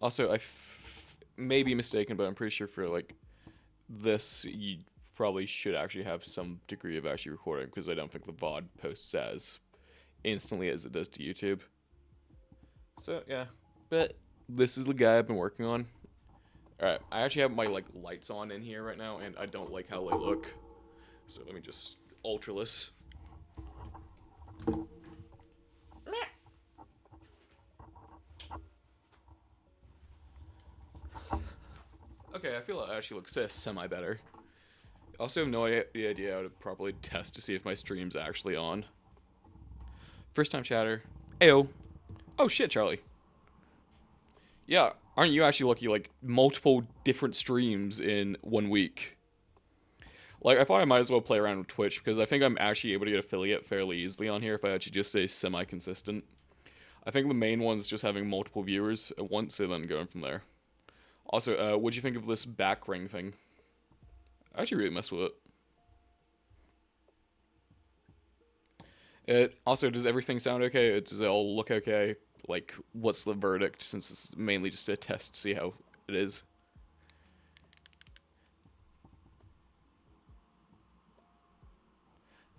Also, may be mistaken, but I'm pretty sure for like this, you probably should actually have some degree of actually recording because I don't think the VOD posts as instantly as it does to YouTube. So yeah, but this is the guy I've been working on. All right, I actually have my like lights on in here right now, and I don't like how they look. So let me just ultraless. Okay, I feel it actually looks semi better. I also have no idea how to properly test to see if my stream's actually on. First time chatter. Ayo. Oh shit, Charlie. Yeah, aren't you actually lucky like multiple different streams in 1 week? Like, I thought I might as well play around with Twitch because I think I'm actually able to get affiliate fairly easily on here if I actually just stay semi consistent. I think the main one's just having multiple viewers at once and then going from there. Also, what'd you think of this back ring thing? I actually really messed with it. It also, does everything sound okay? Does it all look okay? Like, what's the verdict since it's mainly just a test to see how it is?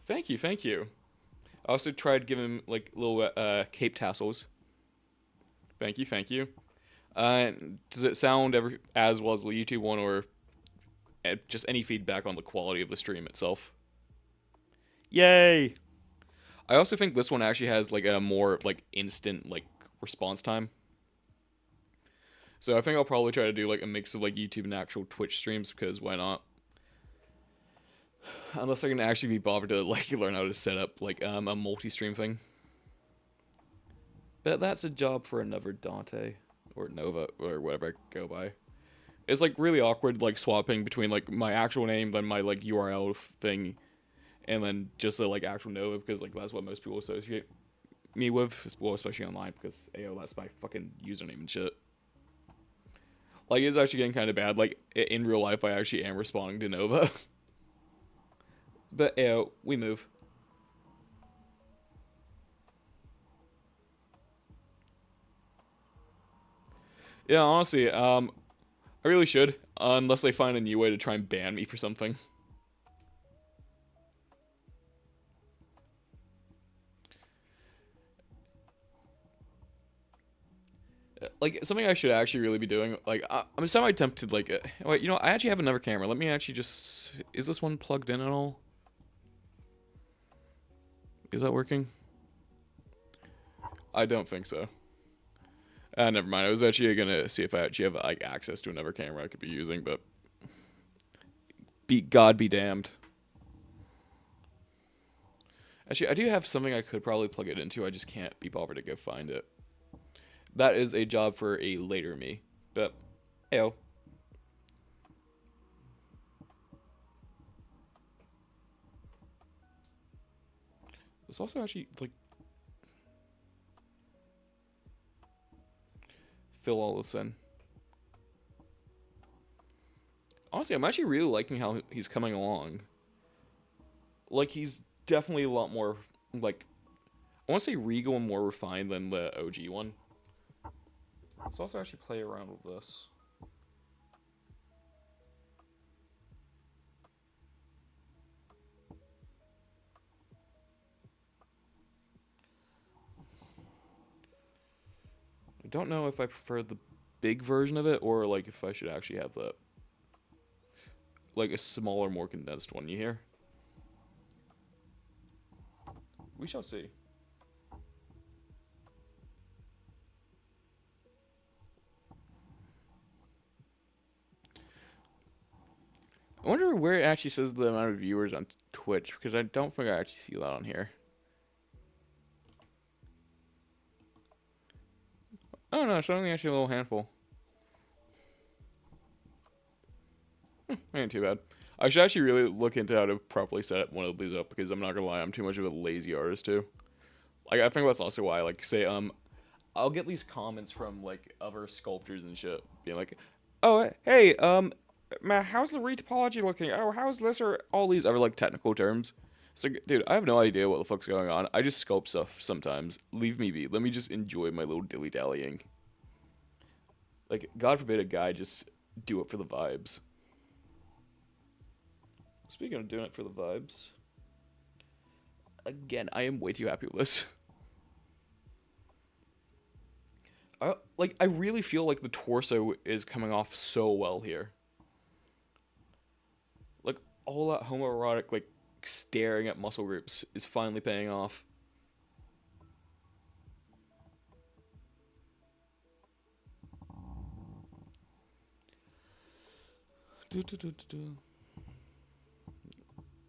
Thank you, thank you. I also tried giving him like little cape tassels. Thank you, thank you. Uh, does it sound ever as well as the YouTube one, or just any feedback on the quality of the stream itself? Yay! I also think this one actually has like a more like instant like response time. So I think I'll probably try to do like a mix of like YouTube and actual Twitch streams because why not? Unless I can actually be bothered to like learn how to set up like a multi-stream thing. But that's a job for another Dante or Nova or whatever I go by. It's like really awkward like swapping between like my actual name then my like URL thing and then just the like actual Nova because like that's what most people associate me with, well especially online because ayo that's my fucking username and shit. Like it's actually getting kind of bad. Like in real life I actually am responding to Nova. But ayo, we move. Yeah, honestly, I really should, unless they find a new way to try and ban me for something. Like something I should actually really be doing. Like I'm semi tempted. Like wait, I actually have another camera. Let me actually just. Is this one plugged in at all? Is that working? I don't think so. Never mind. I was actually gonna see if I actually have like access to another camera I could be using, but God be damned. Actually, I do have something I could probably plug it into. I just can't be bothered to go find it. That is a job for a later me. But, ayo. It's also actually, like, fill all this in. Honestly, I'm actually really liking how he's coming along. Like, he's definitely a lot more, like, I want to say regal and more refined than the OG one. Let's also actually play around with this. I don't know if I prefer the big version of it or like if I should actually have the like a smaller, more condensed one. You hear? We shall see. I wonder where it actually says the amount of viewers on Twitch because I don't think I actually see that on here. Oh no, it's only actually a little handful. Ain't too bad. I should actually really look into how to properly set one of these up because I'm not gonna lie, I'm too much of a lazy artist too. Like I think that's also why, like, say, I'll get these comments from like other sculptors and shit, being like, "Oh, hey, man, how's the retopology looking? Oh, how's this or all these other like technical terms?" It's like, dude, I have no idea what the fuck's going on. I just sculpt stuff sometimes. Leave me be. Let me just enjoy my little dilly dallying. Like, God forbid a guy just do it for the vibes. Speaking of doing it for the vibes, again, I am way too happy with this. I really feel like the torso is coming off so well here. Like, all that homoerotic, like, staring at muscle groups is finally paying off.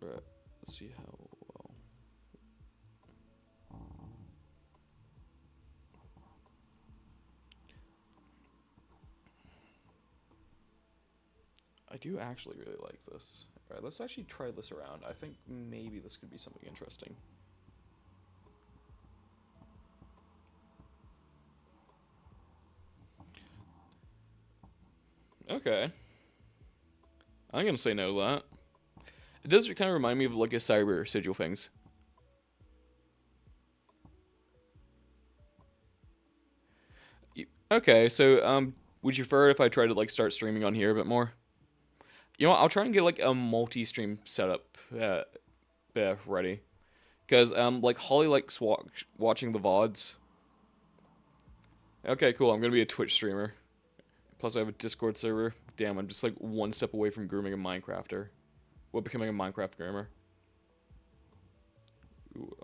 Right, let's see how well. I do actually really like this. Alright, let's actually try this around. I think maybe this could be something interesting. Okay. I'm gonna say no to that. It does kind of remind me of like a cyber sigil things. Okay, so would you prefer if I try to like start streaming on here a bit more? You know what, I'll try and get like a multi-stream setup ready. Because like Holly likes watching the VODs. Okay, cool. I'm gonna be a Twitch streamer. Plus I have a Discord server. Damn, I'm just like one step away from grooming a Minecrafter. Well, becoming a Minecraft gamer. Ooh.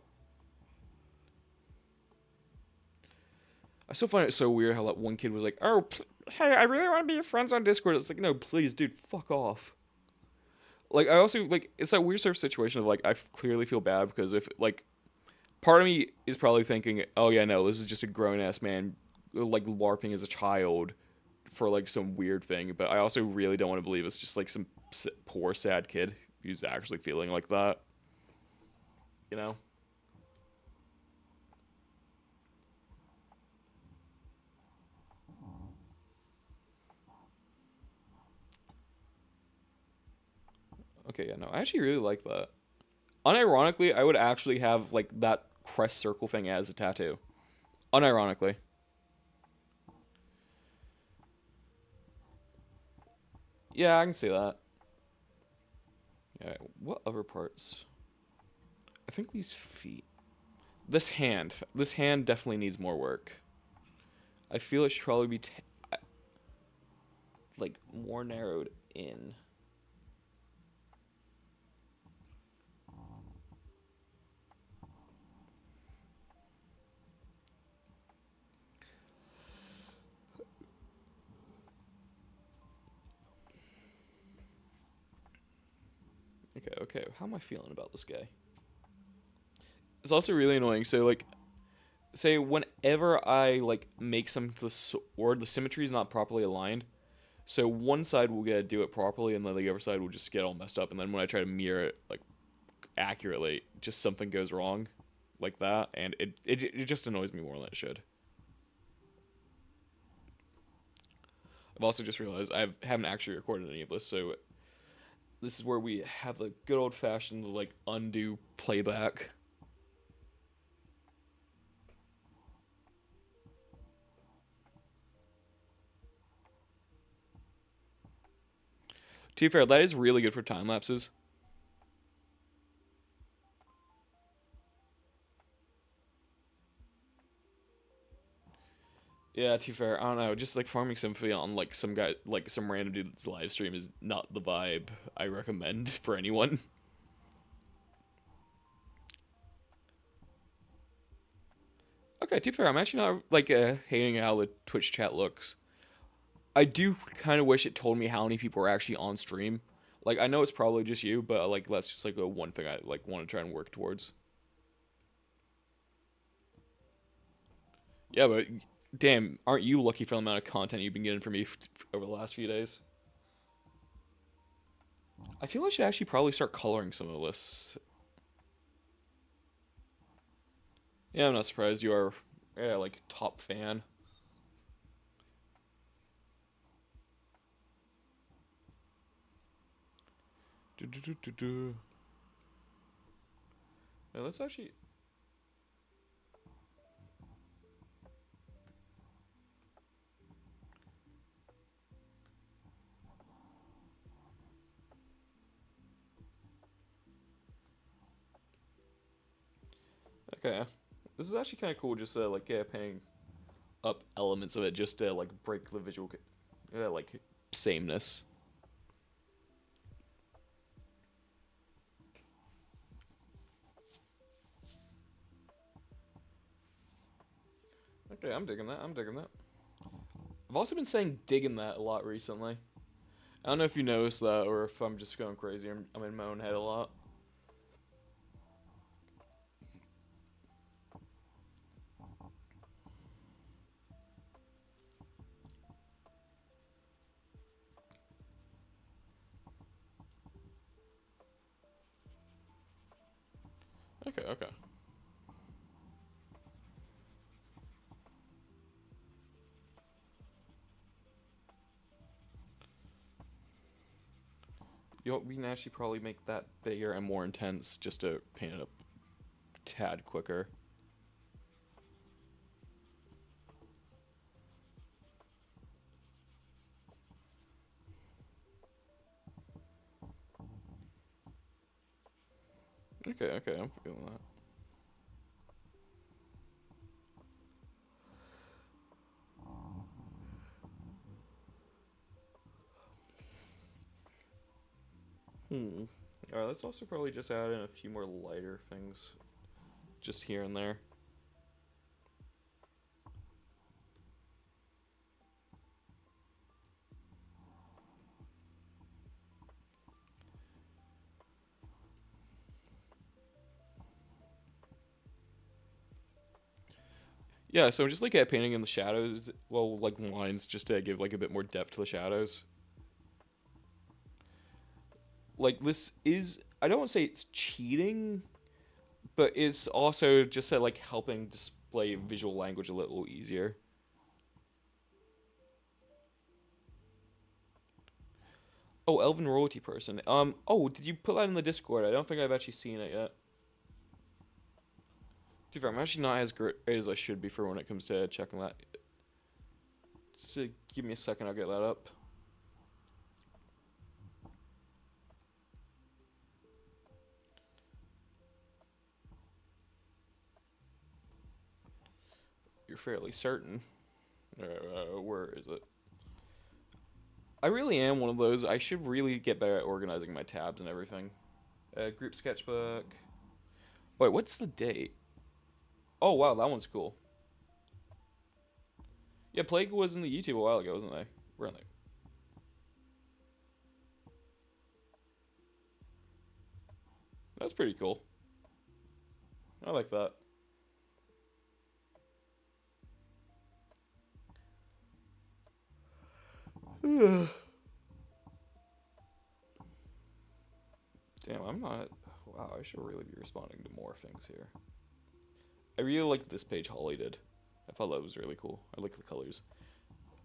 I still find it so weird how that one kid was like, "Oh, hey, I really want to be your friends on Discord." It's like, no, please, dude, fuck off. Like, I also like it's that weird sort of situation of like I clearly feel bad because if like part of me is probably thinking, "Oh yeah, no, this is just a grown ass man like larping as a child for like some weird thing," but I also really don't want to believe it's just like some poor sad kid who's actually feeling like that. You know? Okay, yeah, no, I actually really like that. Unironically, I would actually have like that crest circle thing as a tattoo. Unironically. Yeah, I can see that. Yeah, what other parts? I think these feet. This hand. This hand definitely needs more work. I feel it should probably be like more narrowed in. Okay, okay. How am I feeling about this guy? It's also really annoying. So like, say whenever I like make some to the sword, the symmetry is not properly aligned. So one side will get do it properly, and then the other side will just get all messed up. And then when I try to mirror it like accurately, just something goes wrong, like that, and it just annoys me more than it should. I've also just realized I haven't actually recorded any of this, so this is where we have the good old fashioned like undo playback. To be fair, that is really good for time lapses. Yeah, to be fair, I don't know. Just like farming sympathy on like some guy, like some random dude's live stream is not the vibe I recommend for anyone. Okay, to be fair, I'm actually not like hating how the Twitch chat looks. I do kind of wish it told me how many people are actually on stream. Like I know it's probably just you, but like that's just like a one thing I like want to try and work towards. Yeah, but damn, aren't you lucky for the amount of content you've been getting from me over the last few days? I feel I should actually probably start coloring some of this. Yeah, I'm not surprised you are, yeah, like top fan. Do, do, do, do, do. Yeah, let's actually. Okay. This is actually kind of cool, just like painting up elements of it just to like break the visual like sameness. Okay, I'm digging that. I'm digging that. I've also been saying digging that a lot recently. I don't know if you noticed that or if I'm just going crazy. I'm in my own head a lot. Okay, okay. You know, we can actually probably make that bigger and more intense just to paint it up a tad quicker. Okay, okay, I'm feeling that. Alright, let's also probably just add in a few more lighter things. Just here and there. Yeah, so just like painting in the shadows, well, like lines, just to give like a bit more depth to the shadows. Like this is, I don't want to say it's cheating, but it's also just like helping display visual language a little easier. Oh, Elven royalty person. Oh, did you put that in the Discord? I don't think I've actually seen it yet. To be fair, I'm actually not as great as I should be for when it comes to checking that. So give me a second, I'll get that up. You're fairly certain. Where is it? I really am one of those. I should really get better at organizing my tabs and everything. Group sketchbook. Wait, what's the date? Oh wow, that one's cool. Yeah, Plague was in the YouTube a while ago, wasn't they? Weren't they? That's pretty cool. I like that. Damn, I'm not. Wow, I should really be responding to more things here. I really like this page Holly did. I thought that was really cool. I like the colors.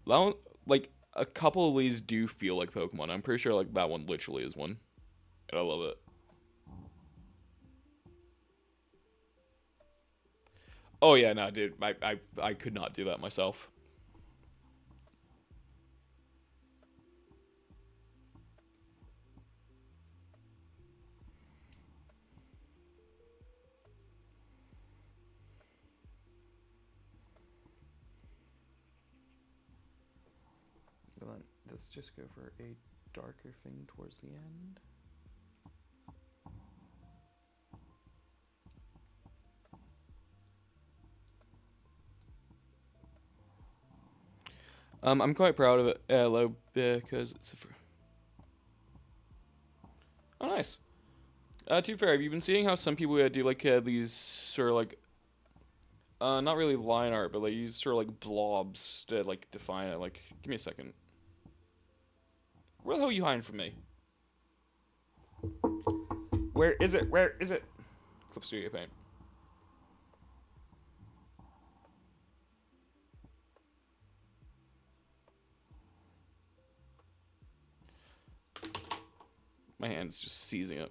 That one, like a couple of these do feel like Pokemon. I'm pretty sure like that one literally is one, and I love it. Oh yeah, no, dude, I could not do that myself. Let's just go for a darker thing towards the end. I'm quite proud of it, low, because it's a. Oh, nice. To be fair, have you been seeing how some people do like these sort of like, not really line art, but they use sort of like blobs to like define it. Like, give me a second. Where the hell are you hiding from me? Where is it? Where is it? Clip Studio Paint. My hand's just seizing up.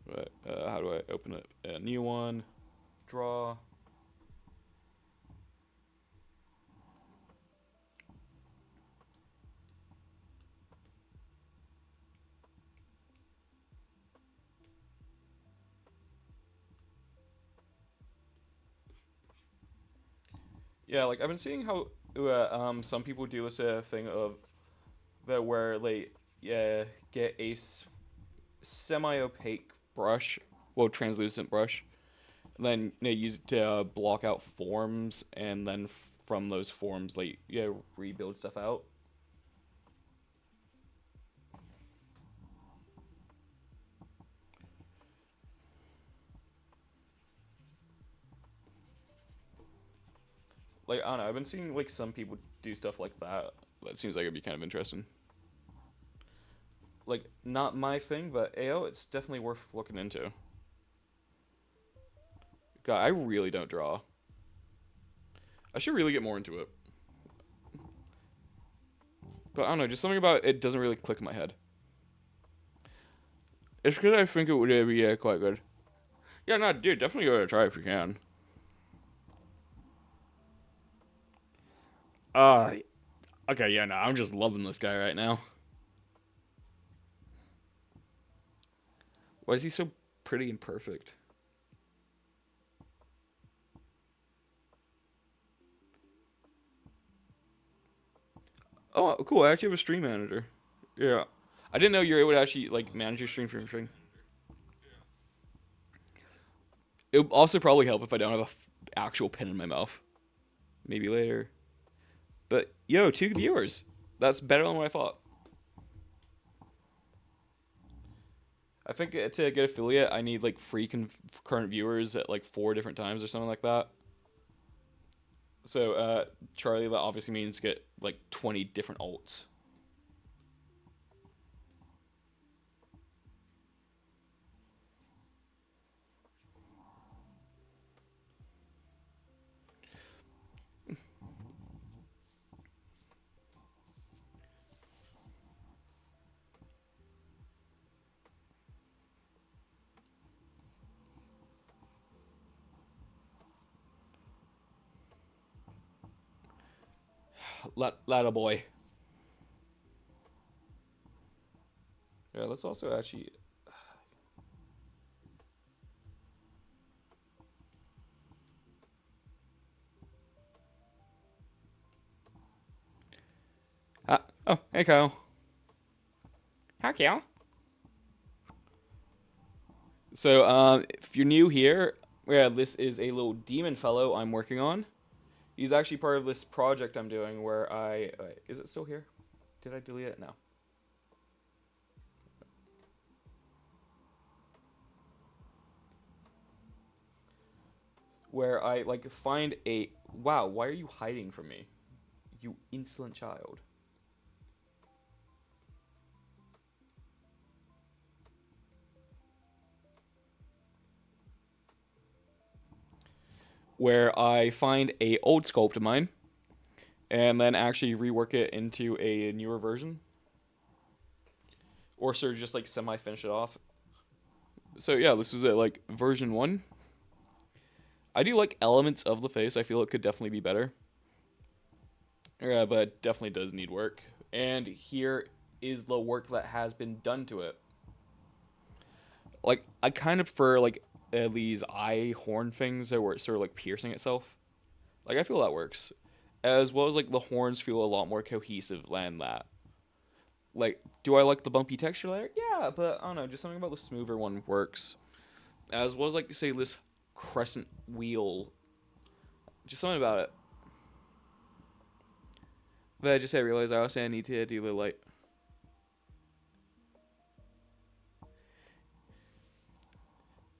But, how do I open it? A new one. Draw. Yeah, like I've been seeing how some people do this thing of that where they yeah get a semi-opaque brush, well translucent brush, and then they use it to block out forms, and then from those forms like yeah rebuild stuff out. Like I don't know, I've been seeing like some people do stuff like that. That seems like it'd be kind of interesting. Like not my thing, but AO, it's definitely worth looking into. God, I really don't draw. I should really get more into it. But I don't know, just something about it doesn't really click in my head. It's because I think it would be quite good. Yeah, no, dude, definitely go to try if you can. Uh, okay, yeah, no, I'm just loving this guy right now. Why is he so pretty and perfect? Oh, cool. I actually have a stream manager. Yeah. I didn't know you were able to actually like manage your stream from stream. It would also probably help if I don't have a actual pen in my mouth. Maybe later. But yo, 2 viewers. That's better than what I thought. I think to get affiliate, I need like free current viewers at like 4 different times or something like that. So Charlie, that obviously means get like 20 different alts. Latta boy. Yeah, let's also actually. Oh, hey Kyle. Hi Kyle. So, if you're new here, yeah, this is a little demon fellow I'm working on. He's actually part of this project I'm doing where is it still here? Did I delete it? No. Where I like find a wow. Why are you hiding from me, you insolent child? Where I find a old sculpt of mine and then actually rework it into a newer version, or sort of just like semi finish it off. So yeah, this is it, like version one. I do like elements of the face. I feel it could definitely be better. Yeah, but it definitely does need work. And here is the work that has been done to it. Like I kind of prefer like these eye horn things that were sort of like piercing itself. Like I feel that works, as well as like the horns feel a lot more cohesive than that. Like, do I like the bumpy texture layer? Yeah, but I don't know. Just something about the smoother one works, as well as like say this crescent wheel. Just something about it. But I just I realized I also need to do the light.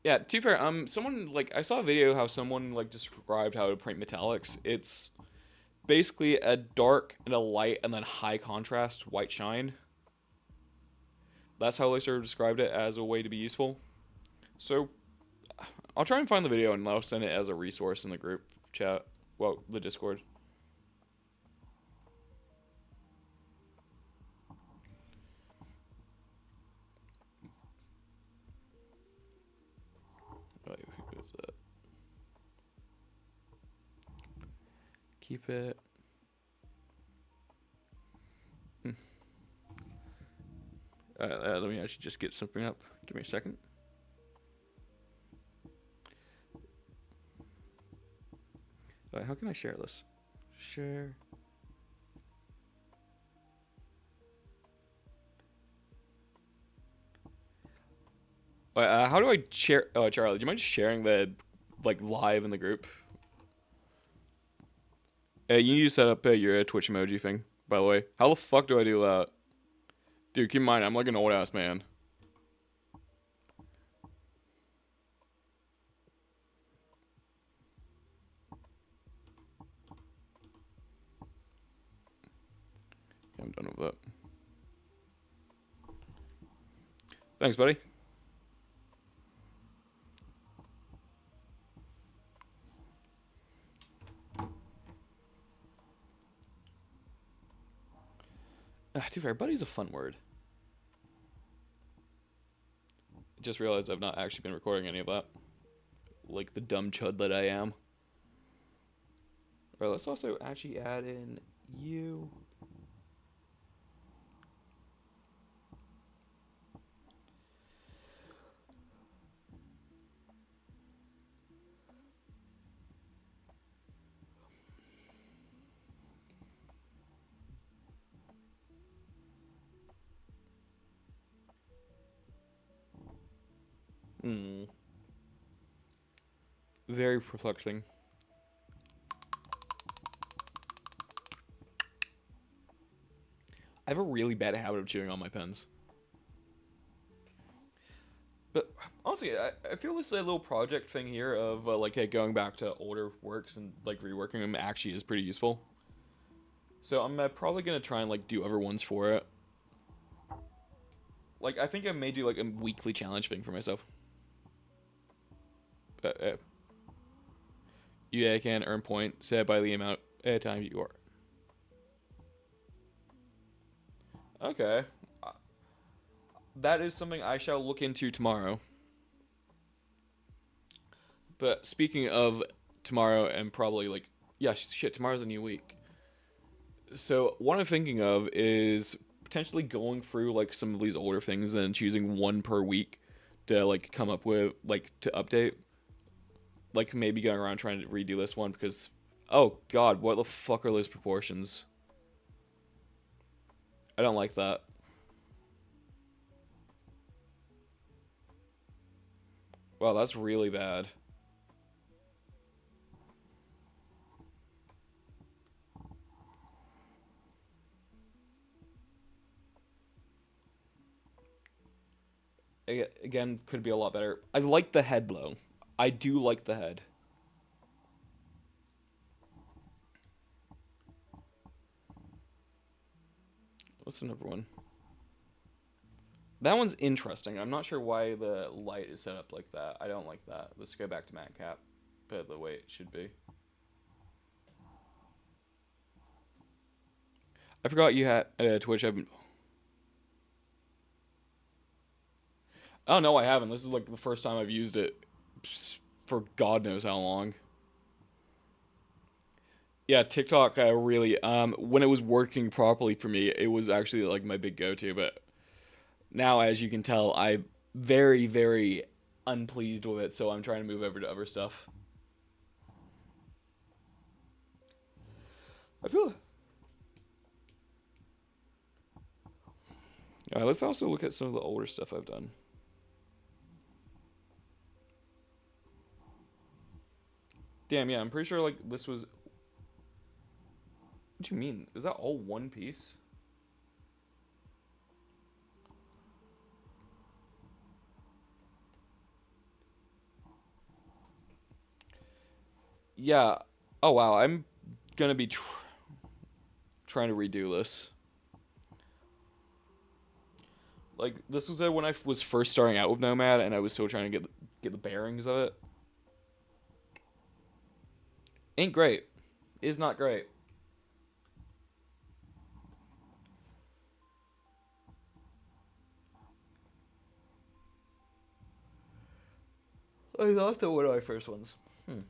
Yeah, to be fair, someone like I saw a video how someone like described how to print metallics. It's basically a dark and a light and then high contrast white shine. That's how they sort of described it as a way to be useful. So I'll try and find the video and I'll send it as a resource in the group chat. Well, the Discord. Wait, who is that? Keep it. Let me actually just get something up. Give me a second. How can I share this? Share. How do I share? Oh, Charlie, do you mind just sharing the like live in the group? You need to set up your Twitch emoji thing. By the way, how the fuck do I do that? Dude, keep in mind, I'm like an old ass man. I'm done with that. Thanks, buddy. To be fair, buddy's a fun word. Just realized I've not actually been recording any of that. Like the dumb chud that I am. Alright, let's also actually add in you. Very perplexing. I have a really bad habit of chewing on my pens. But honestly, I feel this little project thing here of going back to older works and like reworking them actually is pretty useful. So I'm probably gonna try and like do other ones for it. Like I think I may do like a weekly challenge thing for myself. You can earn points set by the amount of time you are. Okay. That is something I shall look into tomorrow. But speaking of tomorrow and probably like, yeah, shit, tomorrow's a new week. So what I'm thinking of is potentially going through like some of these older things and choosing one per week to like come up with like to update. Like maybe going around trying to redo this one because, oh god, what the fuck are those proportions? I don't like that. Wow, that's really bad. Again, could be a lot better. I like the head though. I do like the head. What's another one? That one's interesting. I'm not sure why the light is set up like that. I don't like that. Let's go back to Matte Cap. Put it the way it should be. I forgot you had Twitch. Oh no, I haven't. This is like the first time I've used it for God knows how long. Yeah, TikTok really when it was working properly for me, it was actually like my big go-to, but now as you can tell, I'm very very unpleased with it, so I'm trying to move over to other stuff. I feel let's also look at some of the older stuff I've done. Damn, yeah, I'm pretty sure like this was. What do you mean? Is that all one piece? Yeah. Oh wow, I'm gonna be trying to redo this. Like this was when I was first starting out with Nomad, and I was still trying to get the bearings of it. Ain't great. Is not great. I thought that one of my first ones. You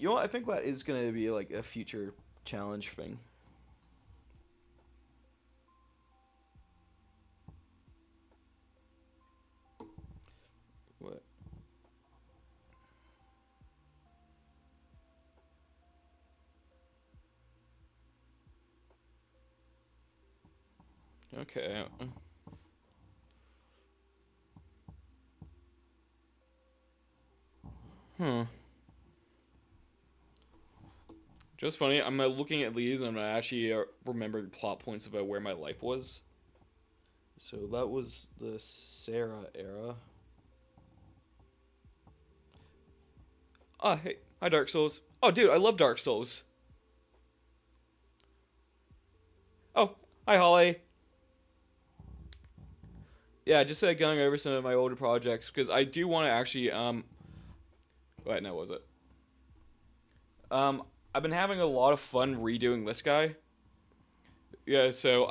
know what? I think that is gonna be like a future challenge thing. What? Okay. Hmm. Just funny. I'm looking at these and I'm actually remembering plot points about where my life was. So that was the Sarah era. Oh, hey. Hi, Dark Souls. Oh, dude, I love Dark Souls. Oh, hi, Holly. Yeah, just going over some of my older projects because I do want to actually wait, no, was it? Um, I've been having a lot of fun redoing this guy. Yeah, so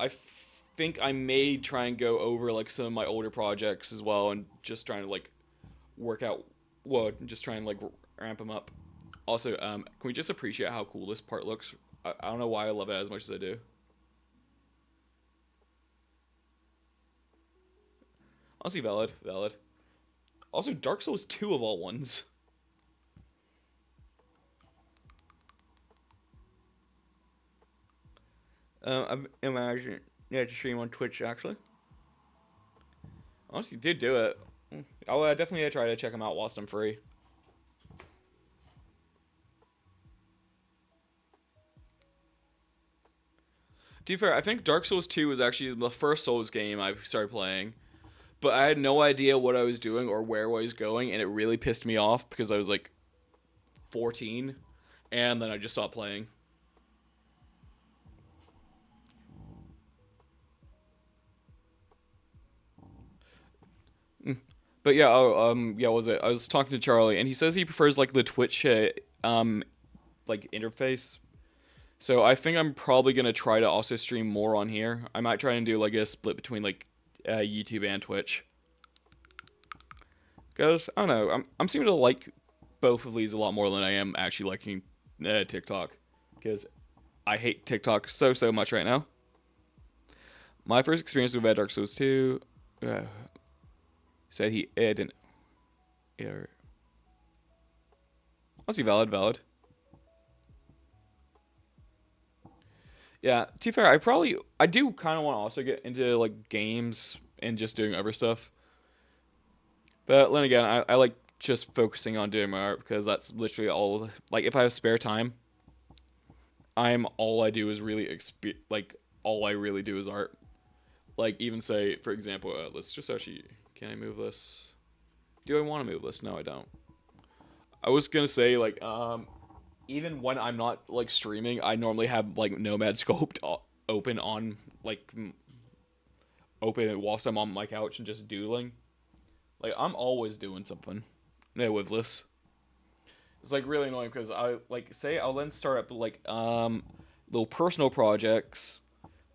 think I may try and go over like some of my older projects as well, and just trying to like work out, well, just try and like ramp them up. Also, can we just appreciate how cool this part looks? I don't know why I love it as much as I do. Honestly, valid, valid. Also, Dark Souls 2 of all ones. I'm imagining yeah to stream on Twitch actually. Honestly, did do it. I'll definitely try to check them out whilst I'm free. To be fair, I think Dark Souls 2 was actually the first Souls game I started playing, but I had no idea what I was doing or where I was going, and it really pissed me off because I was like 14, and then I just stopped playing. But yeah, yeah, what was it? I was talking to Charlie, and he says he prefers like the Twitch, like interface. So I think I'm probably gonna try to also stream more on here. I might try and do like a split between like YouTube and Twitch. Cause I don't know, I'm seeming to like both of these a lot more than I am actually liking TikTok. Because I hate TikTok so much right now. My first experience with Dark Souls 2 said he didn't. Yeah, I'll see valid, valid. Yeah, to be fair, I do kind of want to also get into like games and just doing other stuff. But then again, I like just focusing on doing my art because that's literally all. Like if I have spare time, I'm all I do is really like all I really do is art. Like even say for example, let's just actually can I move this? Do I want to move this? No, I don't. I was gonna say like even when I'm not like streaming, I normally have like Nomad Sculpt open on like open whilst I'm on my couch and just doodling. Like I'm always doing something. No, with this, it's like really annoying because I like say I'll then start up like little personal projects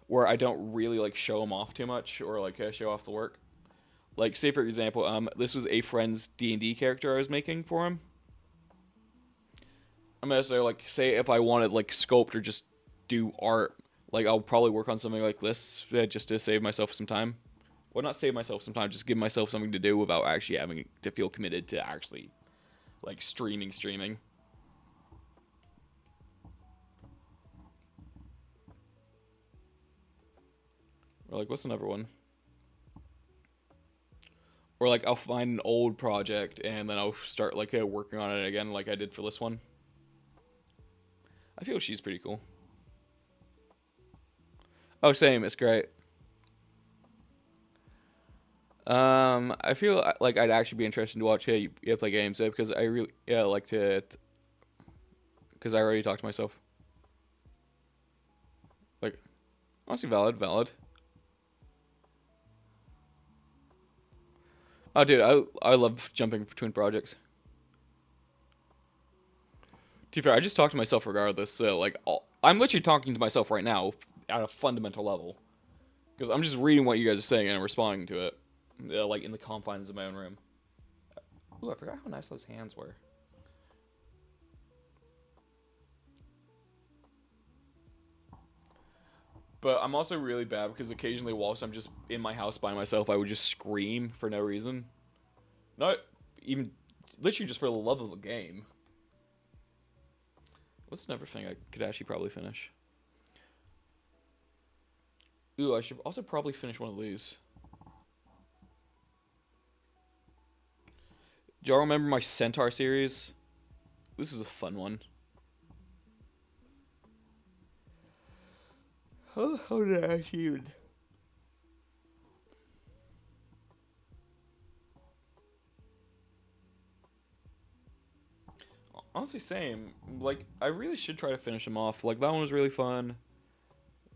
where I don't really like show them off too much or like show off the work. Like say for example, this was a friend's D&D character I was making for him. I'm gonna say like say if I wanted like sculpt or just do art, like I'll probably work on something like this just to save myself some time. Well, not save myself some time, just give myself something to do without actually having to feel committed to actually like streaming. Or like what's another one? Or like I'll find an old project and then I'll start like working on it again, like I did for this one. I feel she's pretty cool. Oh, same. It's great. I feel like I'd actually be interested to watch you play games because I really like to because I already talked to myself. Like honestly, valid, valid. Oh, dude, I love jumping between projects. To be fair, I just talk to myself regardless. So like, I'm literally talking to myself right now at a fundamental level because I'm just reading what you guys are saying and I'm responding to it, like in the confines of my own room. Ooh, I forgot how nice those hands were. But I'm also really bad because occasionally, whilst I'm just in my house by myself, I would just scream for no reason. Not even, literally just for the love of the game. What's another thing I could actually probably finish? Ooh, I should also probably finish one of these. Do y'all remember my Centaur series? This is a fun one. How did I even? Honestly, same. Like, I really should try to finish them off. Like, that one was really fun.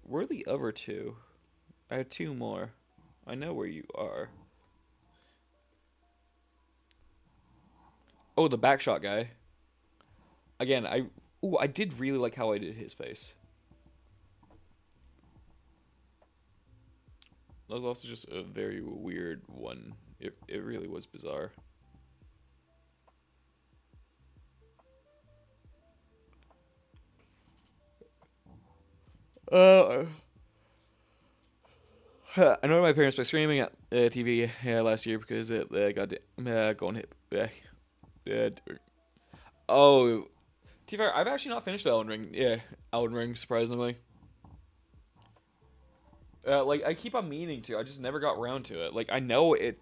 Where are the other two? I had two more. I know where you are. Oh, the backshot guy. Again, I did really like how I did his face. That was also just a very weird one. It really was bizarre. Uh, I know my parents were screaming at TV last year because it got going hit. Oh, to be fair, I've actually not finished the Elden Ring. Yeah, Elden Ring, surprisingly. Like I keep on meaning to. I just never got around to it. Like I know it.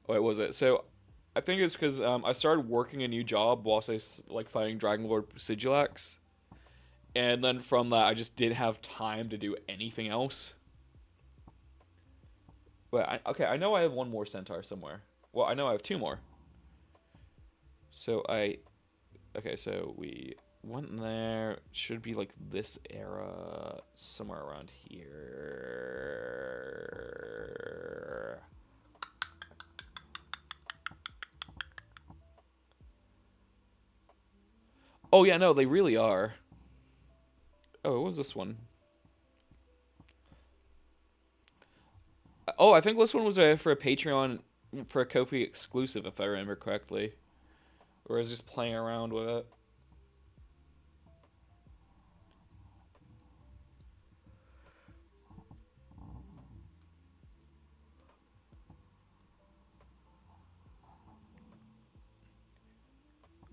Oh, wait, was it? So, I think it's because I started working a new job whilst I was like fighting Dragon Lord Sigilax, and then from that I just didn't have time to do anything else. But okay, I know I have one more centaur somewhere. Well, I know I have two more. So okay, so we went there. Should be like this era, somewhere around here. Oh yeah, no, they really are. Oh, what was this one? Oh, I think this one was for a Patreon, for a Kofi exclusive, if I remember correctly. Or I was just playing around with it.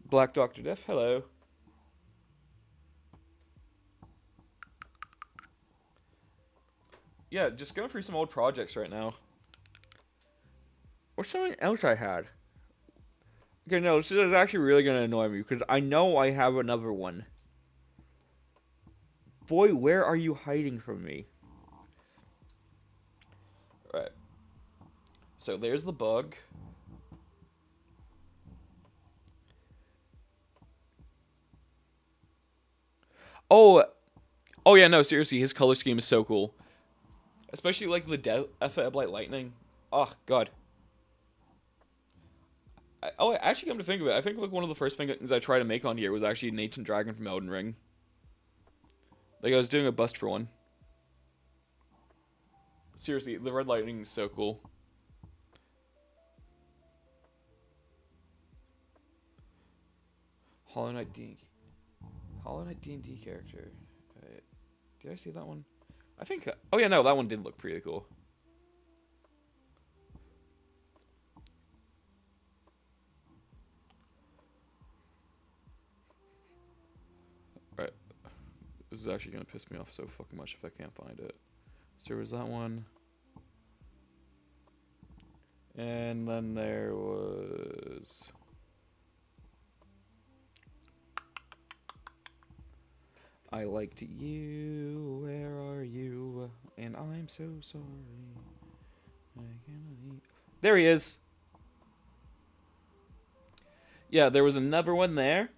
Black Doctor Death, hello. Yeah, just going through some old projects right now. What's something else I had? Okay, no, this is actually really gonna annoy me because I know I have another one. Boy, where are you hiding from me? Right. So there's the bug. Oh, oh yeah, no, seriously, his color scheme is so cool. Especially like the Death of Light Lightning. Oh god. Actually, come to think of it, I think like one of the first things I tried to make on here was actually an ancient dragon from Elden Ring. Like I was doing a bust for one. Seriously, the red lightning is so cool. Hollow Knight D&D character. Did I see that one? I think. Oh yeah, no, that one did look pretty cool. Right. This is actually gonna piss me off so fucking much if I can't find it. So there was that one. And then there was. I liked you, where are you? And I'm so sorry. There he is. Yeah, there was another one there.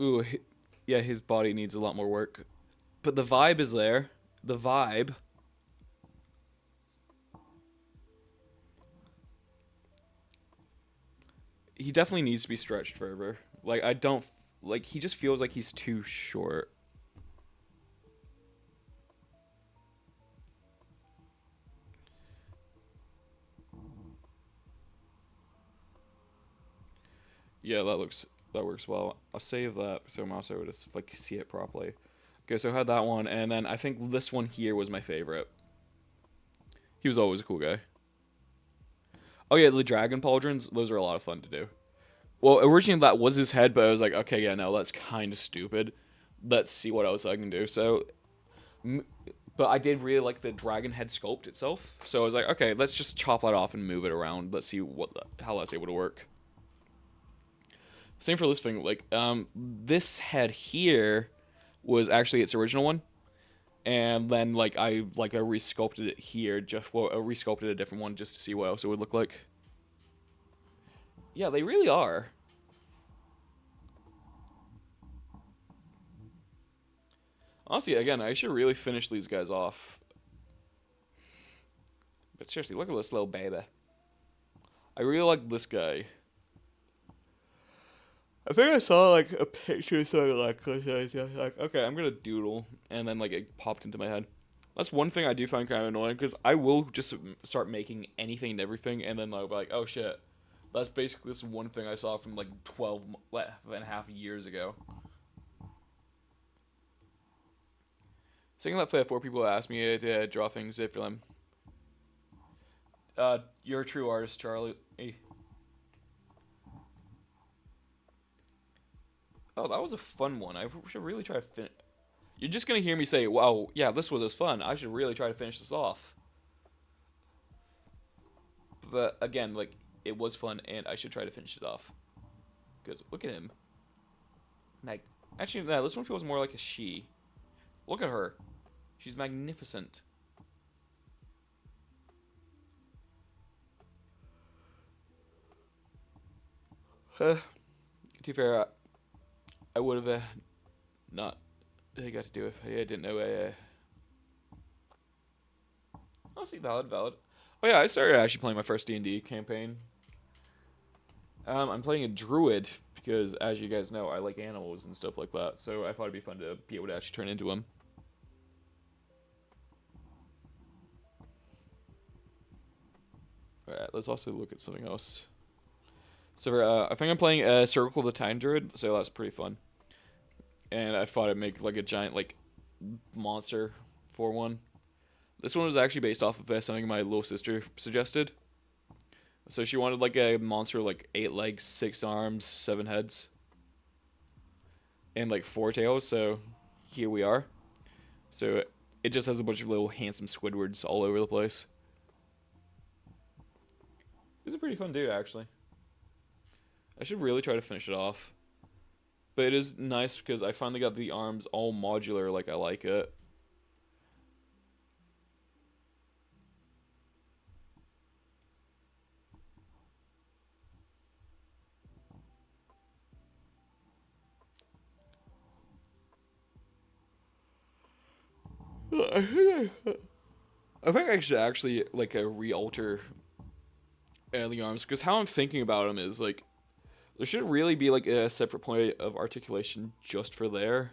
Ooh, yeah, his body needs a lot more work. But the vibe is there. The vibe. He definitely needs to be stretched further. Like, I don't... Like, he just feels like he's too short. Yeah, that works well. I'll save that so I'm also able to like see it properly. Okay, so I had that one, and then I think this one here was my favorite. He was always a cool guy. Oh yeah, the dragon pauldrons, those are a lot of fun to do. Well, originally that was his head, but I was like, okay, yeah, no, that's kind of stupid. let's see what else I can do. So, but I did really like the dragon head sculpt itself. So I was like, okay, let's just chop that off and move it around. Let's see how that's able to work. Same for this thing. Like, this head here was actually its original one, and then I resculpted it here. Just I resculpted a different one just to see what else it would look like. Yeah, they really are. Honestly, again, I should really finish these guys off. But seriously, look at this little baby. I really like this guy. I think I saw like a picture of something like, okay, I'm gonna doodle, and then like it popped into my head. That's one thing I do find kind of annoying, because I will just start making anything and everything, and then I'll be like, oh shit, that's basically this one thing I saw from like 12.5 years ago. Saying that for people ask me to draw things for them. You're a true artist, Charlie. Oh, that was a fun one. I should really try to finish. You're just gonna hear me say, wow, yeah, this was fun. I should really try to finish this off. But again, like, it was fun, and I should try to finish it off. Because look at him. Actually, no, this one feels more like a she. Look at her. She's magnificent. To be fair, I would have not got to do it. I didn't know. Honestly, valid. Oh yeah, I started actually playing my first D&D campaign. I'm playing a druid because, as you guys know, I like animals and stuff like that. So I thought it'd be fun to be able to actually turn into them. Alright, let's also look at something else. So I think I'm playing a Circle of the Time Druid, so that's pretty fun. And I thought I'd make like a giant like monster for one. This one was actually based off of something my little sister suggested. So she wanted like a monster like 8 legs, 6 arms, 7 heads, and like 4 tails. So here we are. So it just has a bunch of little handsome Squidwards all over the place. He's a pretty fun dude, actually. I should really try to finish it off. But it is nice because I finally got the arms all modular like I like it. I think I should actually like re-alter the arms, because how I'm thinking about them is like there should really be like a separate point of articulation just for there.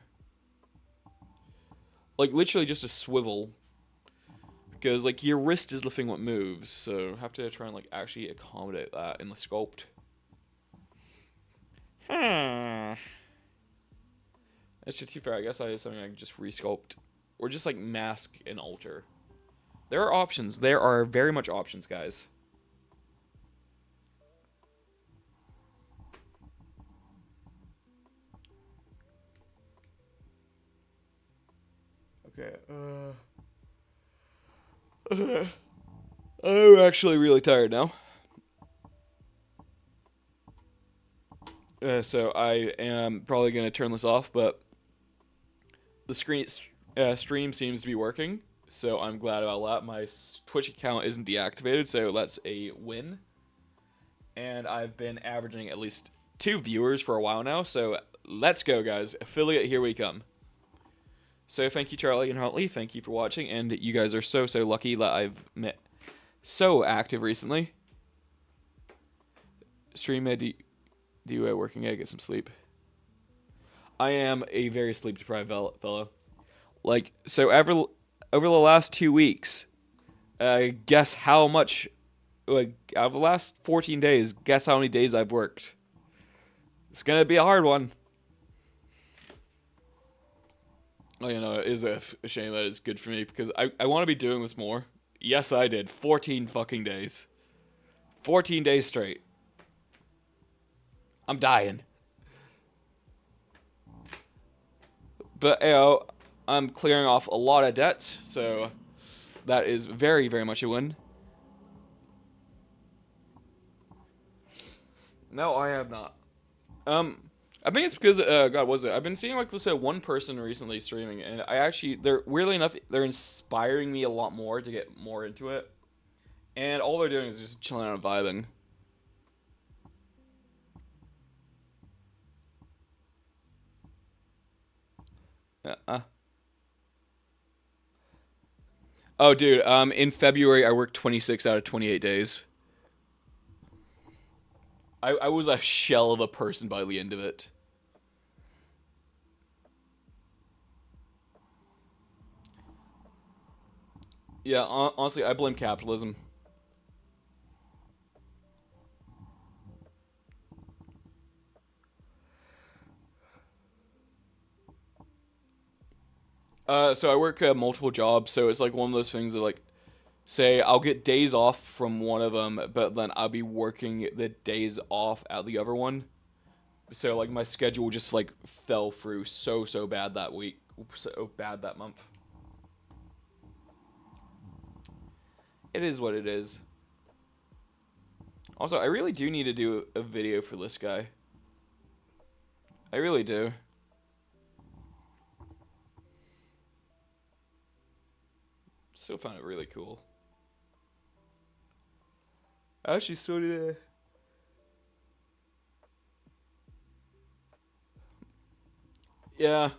Like literally just a swivel. Because like your wrist is the thing what moves, so I have to try and like actually accommodate that in the sculpt. It's just too fair. I guess I did something I can just resculpt. Or just like mask and alter. There are options. There are very much options, guys. Okay, I'm actually really tired now. So I am probably going to turn this off, but the stream seems to be working, so I'm glad about that. My Twitch account isn't deactivated, so that's a win. And I've been averaging at least 2 viewers for a while now, so let's go, guys. Affiliate, here we come. So thank you, Charlie and Huntley. Thank you for watching, and you guys are so lucky that I've met so active recently. Stream do you working? I get some sleep. I am a very sleep deprived fellow. Like, so over the last 2 weeks, guess how much? Like, out of the last 14 days, guess how many days I've worked? It's gonna be a hard one. Oh, you know, it is a shame that it's good for me, because I want to be doing this more. Yes, I did. 14 fucking days. 14 days straight. I'm dying. But, you know, I'm clearing off a lot of debt, so that is very, very much a win. No, I have not. I think it's because God, what was it? I've been seeing like this one person recently streaming, and they're weirdly enough they're inspiring me a lot more to get more into it, and all they're doing is just chilling out and vibing. Uh. Oh, dude. In February I worked 26 out of 28 days. I was a shell of a person by the end of it. Yeah, honestly, I blame capitalism. So I work multiple jobs, so it's like one of those things that like, say I'll get days off from one of them, but then I'll be working the days off at the other one. So like my schedule just like fell through so bad that week, so bad that month. It is what it is. Also, I really do need to do a video for this guy. I really do. Still found it really cool. Actually, so did I. Yeah.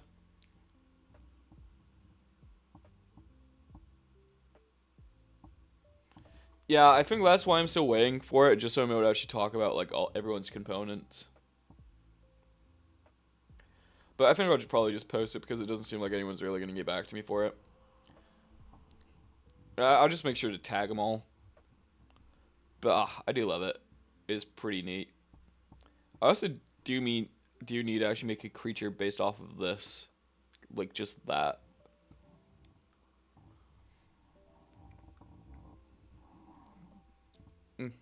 Yeah, I think that's why I'm still waiting for it, just so I'm able to actually talk about like all everyone's components. But I think I'll just probably just post it because it doesn't seem like anyone's really gonna get back to me for it. I'll just make sure to tag them all. But I do love it. It's pretty neat. I also do need to actually make a creature based off of this, like just that. Mm.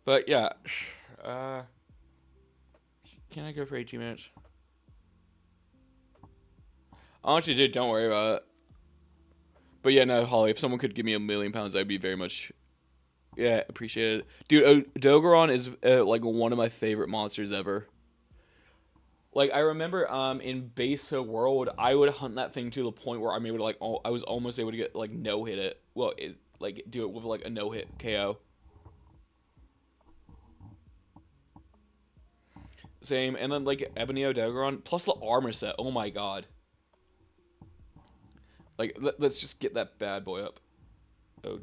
But yeah, uh, can I go for 18 minutes? Honestly, dude, don't worry about it. But yeah, no, Holly, if someone could give me £1,000,000, I'd be very much, yeah, appreciate it. Dude, Dogeron is like one of my favorite monsters ever. Like I remember, in beta world, I would hunt that thing to the point where I'm able to like, I was almost able to get like no hit it. Well, like do it with like a no hit KO. Same, and then like Ebony Dogeron plus the armor set. Oh my god! Like let's just get that bad boy up. Oh,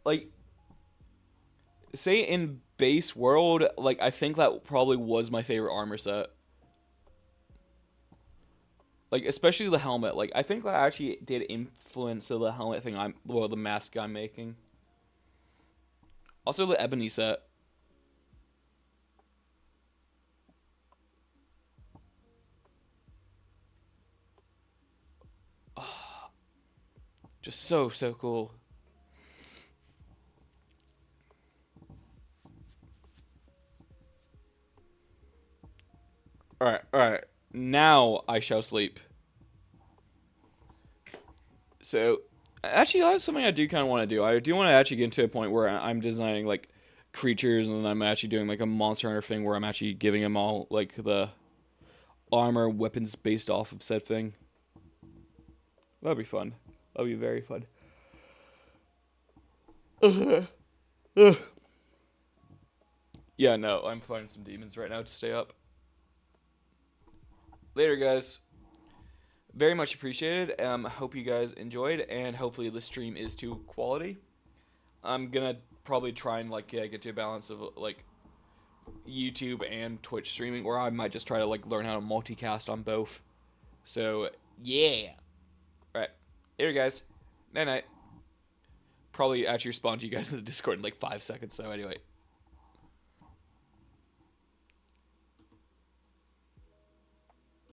like say in base world, like I think that probably was my favorite armor set. Like especially the helmet. Like I think that actually did influence the helmet thing the mask I'm making. Also the ebony set. Just so cool. All right. Now I shall sleep. So, actually, that's something I do kind of want to do. I do want to actually get to a point where I'm designing like creatures, and then I'm actually doing like a monster hunter thing where I'm actually giving them all like the armor, weapons based off of said thing. That'd be fun. That'd be very fun. Yeah, no, I'm fighting some demons right now to stay up. Later, guys. Very much appreciated. Hope you guys enjoyed, and hopefully the stream is to quality. I'm gonna probably try and like get to a balance of like YouTube and Twitch streaming, or I might just try to like learn how to multicast on both. So yeah. All right, later, guys. Night night. Probably actually respond to you guys in the Discord in like 5 seconds. So anyway.